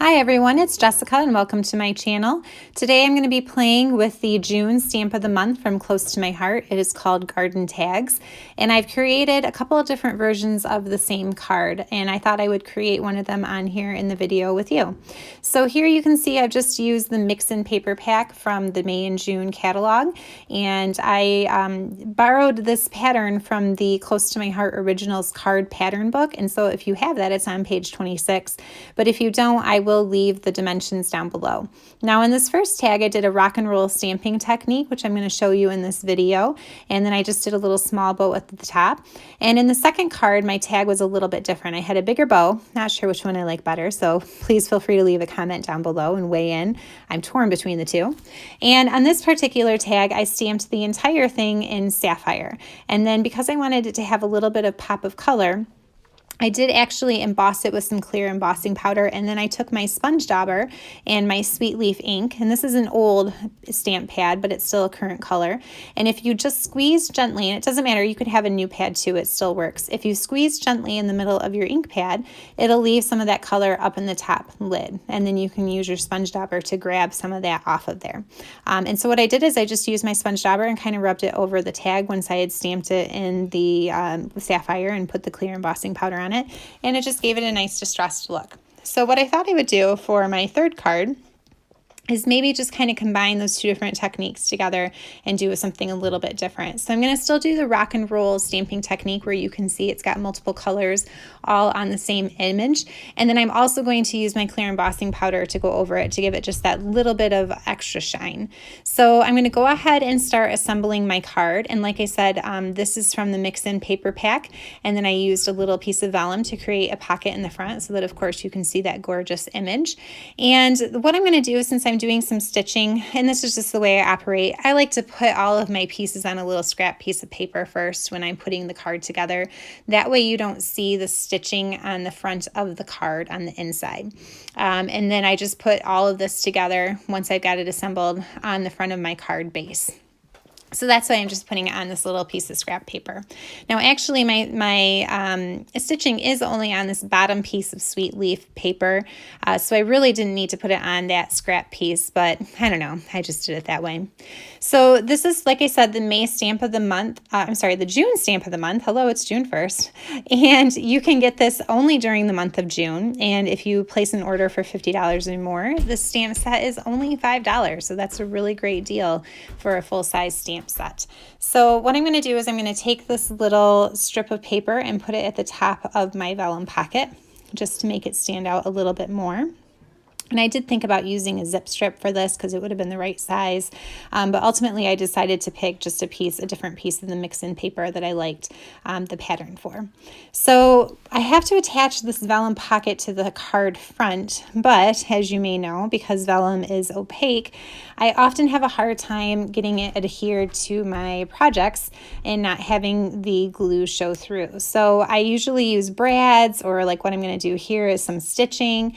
Hi everyone, it's Jessica and welcome to my channel. Today I'm going to be playing with the June stamp of the month from Close to My Heart. It is called Garden Tags, and I've created a couple of different versions of the same card, and I thought I would create one of them on here in the video with you. So here you can see I've just used the mix-in paper pack from the May and June catalog, and I borrowed this pattern from the Close to My Heart Originals card pattern book, and so if you have that, it's on page 26, but if you don't, I will leave the dimensions down below. Now in this first tag, I did a rock and roll stamping technique, which I'm going to show you in this video, and then I just did a little small bow at the top. And in the second card, my tag was a little bit different. I had a bigger bow, not sure which one I like better, so please feel free to leave a comment down below and weigh in. I'm torn between the two. And on this particular tag, I stamped the entire thing in sapphire, and then because I wanted it to have a little bit of pop of color, I did actually emboss it with some clear embossing powder, and then I took my sponge dauber and my sweet leaf ink, and this is an old stamp pad, but it's still a current color. And if you just squeeze gently, and it doesn't matter, you could have a new pad too, it still works. If you squeeze gently in the middle of your ink pad, it'll leave some of that color up in the top lid, and then you can use your sponge dauber to grab some of that off of there. And so what I did is I just used my sponge dauber and kind of rubbed it over the tag once I had stamped it in the sapphire and put the clear embossing powder on it, and it just gave it a nice distressed look. So what I thought I would do for my third card is maybe just kind of combine those two different techniques together and do something a little bit different. So I'm going to still do the rock and roll stamping technique where you can see it's got multiple colors all on the same image. And then I'm also going to use my clear embossing powder to go over it to give it just that little bit of extra shine. So I'm going to go ahead and start assembling my card. And like I said, this is from the mix-in paper pack. And then I used a little piece of vellum to create a pocket in the front so that of course you can see that gorgeous image. And what I'm going to do, since I'm doing some stitching, and this is just the way I operate, I like to put all of my pieces on a little scrap piece of paper first when I'm putting the card together. That way you don't see the stitching on the front of the card on the inside. And then I just put all of this together once I've got it assembled on the front of my card base. So that's why I'm just putting it on this little piece of scrap paper. Now actually my stitching is only on this bottom piece of sweet leaf paper, so I really didn't need to put it on that scrap piece, but I don't know, I just did it that way. So this is, like I said, the May stamp of the month, the June stamp of the month. Hello, it's June 1st. And you can get this only during the month of June, and if you place an order for $50 or more, the stamp set is only $5, so that's a really great deal for a full-size stamp set. So what I'm going to do is I'm going to take this little strip of paper and put it at the top of my vellum pocket just to make it stand out a little bit more. And I did think about using a zip strip for this because it would have been the right size, but ultimately I decided to pick just a different piece of the mix-in paper that I liked the pattern for. So I have to attach this vellum pocket to the card front, but as you may know, because vellum is opaque, I often have a hard time getting it adhered to my projects and not having the glue show through. So I usually use brads, or like what I'm going to do here is some stitching.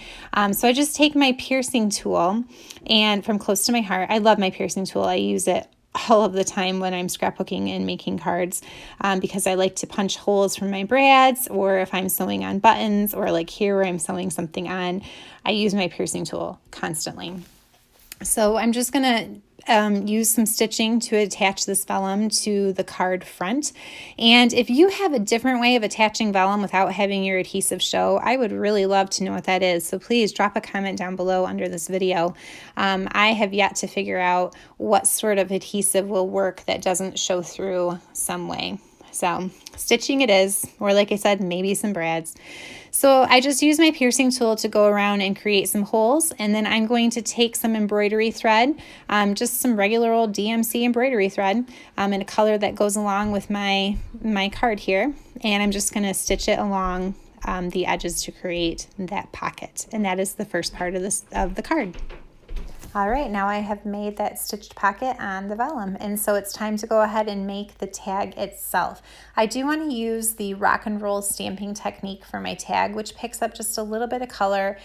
So I just take my piercing tool, and from Close to My Heart, I love my piercing tool. I use it all of the time when I'm scrapbooking and making cards because I like to punch holes from my brads, or if I'm sewing on buttons, or like here where I'm sewing something on, I use my piercing tool constantly. So I'm just going to use some stitching to attach this vellum to the card front. And if you have a different way of attaching vellum without having your adhesive show, I would really love to know what that is. So please drop a comment down below under this video. I have yet to figure out what sort of adhesive will work that doesn't show through some way. So stitching it is, or like I said, maybe some brads. So I just use my piercing tool to go around and create some holes, and then I'm going to take some embroidery thread, just some regular old DMC embroidery thread in a color that goes along with my card here, and I'm just going to stitch it along the edges to create that pocket, and that is the first part of the card. All right, now I have made that stitched pocket on the vellum, and so it's time to go ahead and make the tag itself. I do want to use the rock and roll stamping technique for my tag, which picks up just a little bit of color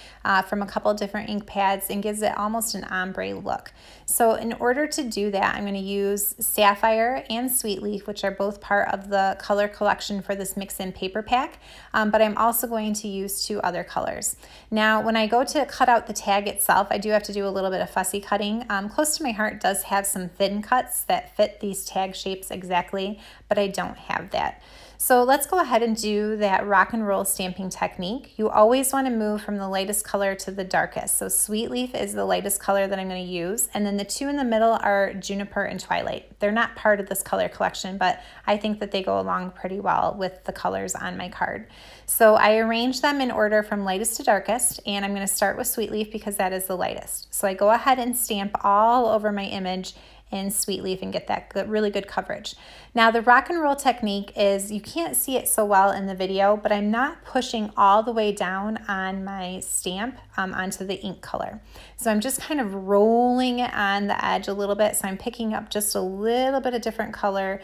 from a couple different ink pads and gives it almost an ombre look. So in order to do that, I'm going to use Sapphire and Sweet Leaf, which are both part of the color collection for this mix-in paper pack, but I'm also going to use 2 other colors. Now, when I go to cut out the tag itself, I do have to do a little bit of fussy cutting. Close to My Heart does have some thin cuts that fit these tag shapes exactly, but I don't have that. So let's go ahead and do that rock and roll stamping technique. You always want to move from the lightest color to the darkest. So Sweet Leaf is the lightest color that I'm going to use, and then the 2 in the middle are Juniper and Twilight. They're not part of this color collection, but I think that they go along pretty well with the colors on my card. So I arrange them in order from lightest to darkest, and I'm going to start with Sweet Leaf because that is the lightest. So I go ahead and stamp all over my image in Sweet Leaf and get that really good coverage. Now the rock and roll technique is, you can't see it so well in the video, but I'm not pushing all the way down on my stamp onto the ink color. So I'm just kind of rolling it on the edge a little bit. So I'm picking up just a little bit of different color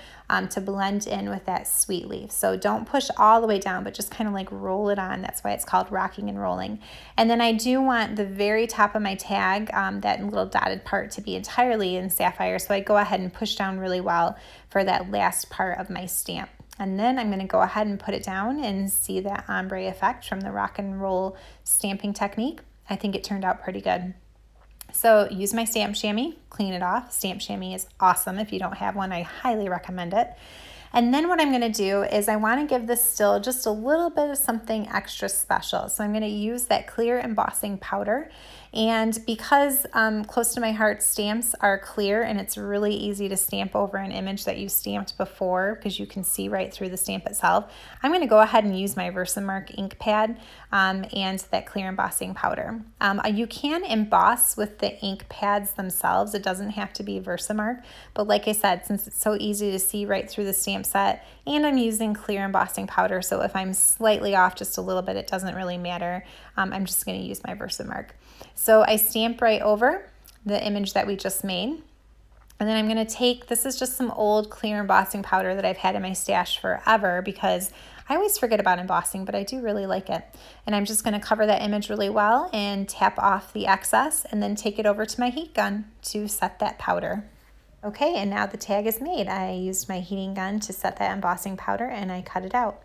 to blend in with that Sweet Leaf. So don't push all the way down, but just kind of like roll it on. That's why it's called rocking and rolling. And then I do want the very top of my tag, that little dotted part, to be entirely in Sapphire. So I go ahead and push down really well for that last part of my stamp. And then I'm going to go ahead and put it down and see that ombre effect from the rock and roll stamping technique. I think it turned out pretty good. So use my stamp chamois, clean it off. Stamp chamois is awesome. If you don't have one, I highly recommend it. And then what I'm going to do is I want to give this still just a little bit of something extra special. So I'm going to use that clear embossing powder. And because Close to My Heart stamps are clear and it's really easy to stamp over an image that you stamped before because you can see right through the stamp itself, I'm going to go ahead and use my Versamark ink pad and that clear embossing powder. You can emboss with the ink pads themselves. It doesn't have to be Versamark, but like I said, since it's so easy to see right through the stamp set, and I'm using clear embossing powder, so if I'm slightly off just a little bit, it doesn't really matter. I'm just going to use my Versamark. So I stamp right over the image that we just made. And then I'm going to take, this is just some old clear embossing powder that I've had in my stash forever because I always forget about embossing, but I do really like it. And I'm just going to cover that image really well and tap off the excess and then take it over to my heat gun to set that powder. Okay, and now the tag is made. I used my heating gun to set that embossing powder and I cut it out.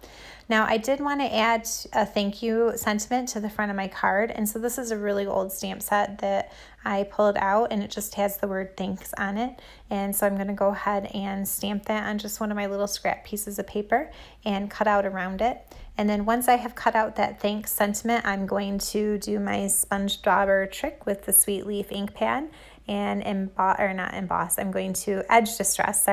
Now I did want to add a thank you sentiment to the front of my card, and so this is a really old stamp set that I pulled out and it just has the word thanks on it. And so I'm going to go ahead and stamp that on just one of my little scrap pieces of paper and cut out around it. And then once I have cut out that thanks sentiment, I'm going to do my sponge dauber trick with the Sweet Leaf ink pad and I'm going to edge distress,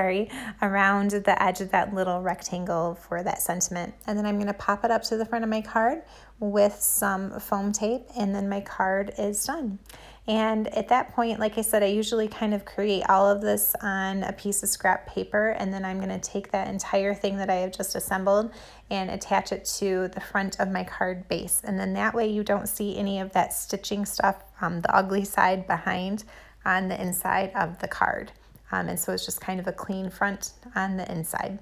around the edge of that little rectangle for that sentiment. And then I'm going to pop it up to the front of my card with some foam tape, and then my card is done. And at that point, like I said, I usually kind of create all of this on a piece of scrap paper, and then I'm going to take that entire thing that I have just assembled and attach it to the front of my card base. And then that way you don't see any of that stitching stuff, the ugly side behind on the inside of the card. And so it's just kind of a clean front on the inside.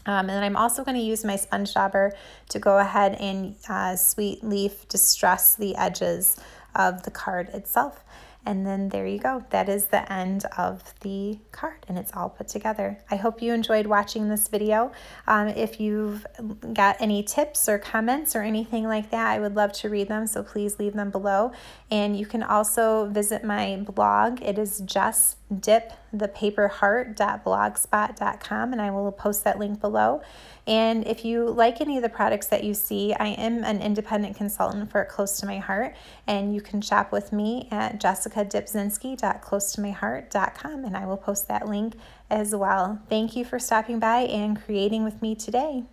And then I'm also going to use my sponge dauber to go ahead and Sweet Leaf distress the edges of the card itself. And then there you go. That is the end of the card and it's all put together. I hope you enjoyed watching this video. If you've got any tips or comments or anything like that, I would love to read them, so please leave them below. And you can also visit my blog. It is justdipthepaperheart.blogspot.com, and I will post that link below. And if you like any of the products that you see, I am an independent consultant for Close to My Heart, and you can shop with me at jessicadipzinski.closetomyheart.com, and I will post that link as well. Thank you for stopping by and creating with me today.